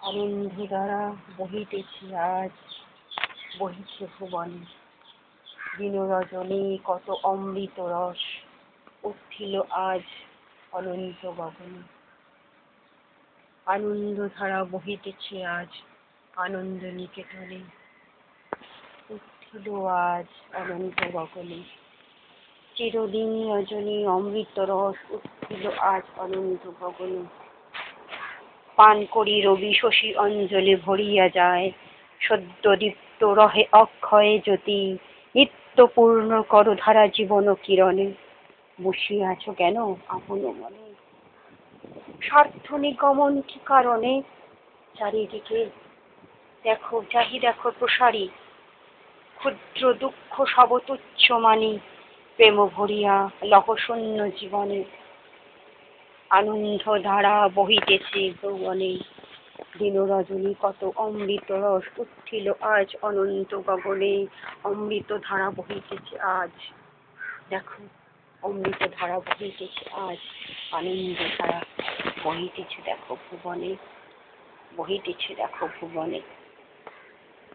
আনন্দ ধারা বহিতেছে আজ, বহিছে ভুবনে। দিন রজনী কত অমৃত রস উঠিল আজ অনন্ত গগনে। আনন্দ ধারা বহিতেছে আজ আনন্দ নিকেতনে, উঠিল আজ অনন্ত গগনে। চিরদিন রজনী অমৃত রস উঠিল আজ অনন্ত গগনে। পান করি রবি শশী অঞ্জলি ভরিয়া যায়, সদ্য দীপ্ত রহে অক্ষয় জ্যোতি, নিত্য পূর্ণ কর ধারা জীবন কিরণে। বসিয়া আছো কেন আপন মনে, স্বার্থ নিগমন কি কারণে? চারিদিকে দেখো চাহি দেখো প্রসারী, ক্ষুদ্র দুঃখ সব তুচ্ছ মানি, প্রেম ভরিয়া লহ শূন্য জীবনে। আনন্দ ধারা বহিতেছে যৌবনে, দিন রজনী কত অমৃত রস উঠিল আজ অনন্ত গগনে। অমৃত ধারা বহিতেছে আজ, দেখো অমৃত ধারা বহিতেছে আজ, আনন্দ ধারা বহিতেছে দেখো ভুবনে, বহিতেছে দেখো ভুবনে।